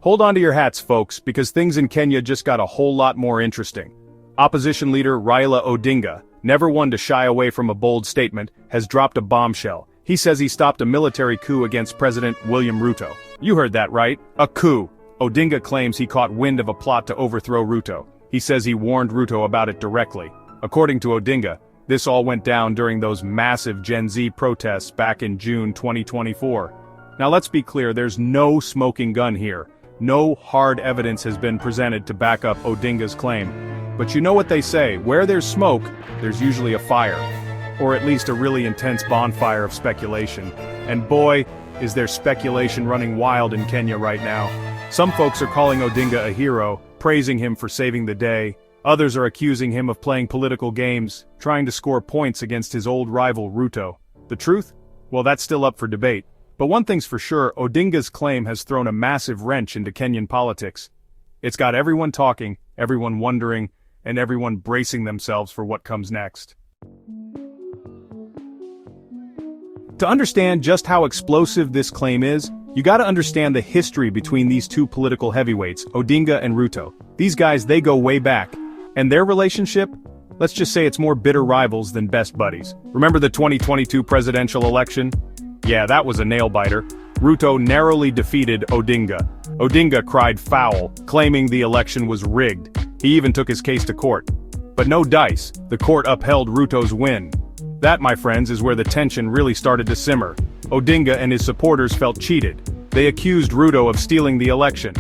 Hold on to your hats, folks, because things in Kenya just got a whole lot more interesting. Opposition leader Raila Odinga, never one to shy away from a bold statement, has dropped a bombshell. He says he stopped a military coup against President William Ruto. You heard that right, a coup. Odinga claims he caught wind of a plot to overthrow Ruto. He says he warned Ruto about it directly. According to Odinga, this all went down during those massive Gen Z protests back in June 2024. Now let's be clear, there's no smoking gun here. No hard evidence has been presented to back up Odinga's claim. But you know what they say, where there's smoke, there's usually a fire. Or at least a really intense bonfire of speculation. And boy, is there speculation running wild in Kenya right now. Some folks are calling Odinga a hero, praising him for saving the day. Others are accusing him of playing political games, trying to score points against his old rival Ruto. The truth? Well, that's still up for debate. But one thing's for sure, Odinga's claim has thrown a massive wrench into Kenyan politics. It's got everyone talking, everyone wondering, and everyone bracing themselves for what comes next. To understand just how explosive this claim is, you gotta understand the history between these two political heavyweights, Odinga and Ruto. These guys, they go way back. And their relationship? Let's just say it's more bitter rivals than best buddies. Remember the 2022 presidential election? Yeah, that was a nail-biter. Ruto narrowly defeated Odinga. Odinga cried foul, claiming the election was rigged. He even took his case to court. But no dice, the court upheld Ruto's win. That, my friends, is where the tension really started to simmer. Odinga and his supporters felt cheated. They accused Ruto of stealing the election.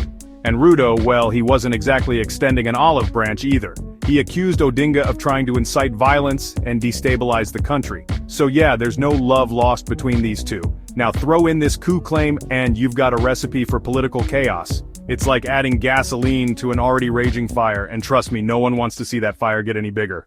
And Ruto, well, he wasn't exactly extending an olive branch either. He accused Odinga of trying to incite violence and destabilize the country. So yeah, there's no love lost between these two. Now throw in this coup claim and you've got a recipe for political chaos. It's like adding gasoline to an already raging fire, and trust me, no one wants to see that fire get any bigger.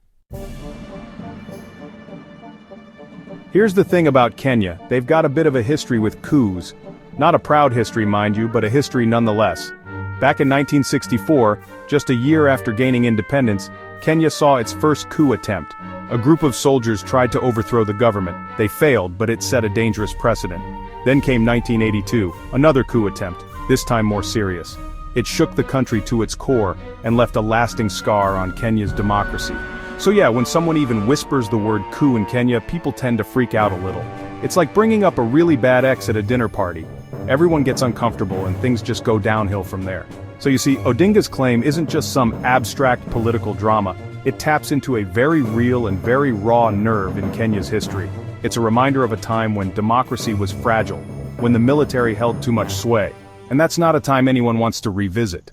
Here's the thing about Kenya, they've got a bit of a history with coups. Not a proud history, mind you, but a history nonetheless. Back in 1964, just a year after gaining independence, Kenya saw its first coup attempt. A group of soldiers tried to overthrow the government. They failed, but it set a dangerous precedent. Then came 1982, another coup attempt, this time more serious. It shook the country to its core and left a lasting scar on Kenya's democracy. So yeah, when someone even whispers the word coup in Kenya, people tend to freak out a little. It's like bringing up a really bad ex at a dinner party. Everyone gets uncomfortable and things just go downhill from there. So you see, Odinga's claim isn't just some abstract political drama. It taps into a very real and very raw nerve in Kenya's history. It's a reminder of a time when democracy was fragile, when the military held too much sway. And that's not a time anyone wants to revisit.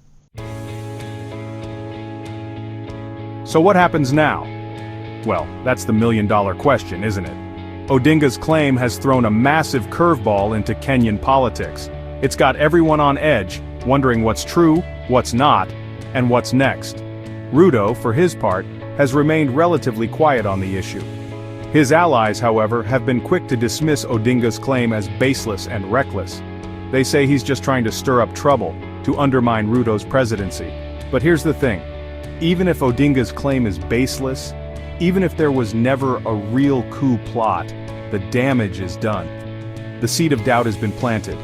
So what happens now? Well, that's the million-dollar question, isn't it? Odinga's claim has thrown a massive curveball into Kenyan politics. It's got everyone on edge, wondering what's true, what's not, and what's next. Ruto, for his part, has remained relatively quiet on the issue. His allies, however, have been quick to dismiss Odinga's claim as baseless and reckless. They say he's just trying to stir up trouble, to undermine Ruto's presidency. But here's the thing. Even if Odinga's claim is baseless, even if there was never a real coup plot, the damage is done. The seed of doubt has been planted.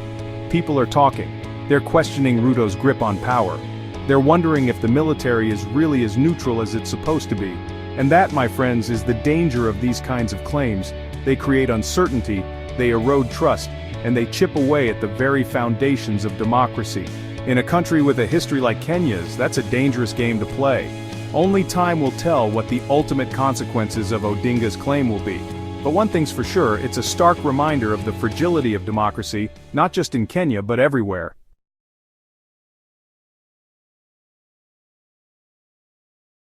People are talking. They're questioning Ruto's grip on power. They're wondering if the military is really as neutral as it's supposed to be. And that, my friends, is the danger of these kinds of claims. They create uncertainty, they erode trust, and they chip away at the very foundations of democracy. In a country with a history like Kenya's, that's a dangerous game to play. Only time will tell what the ultimate consequences of Odinga's claim will be. But one thing's for sure, it's a stark reminder of the fragility of democracy, not just in Kenya but everywhere.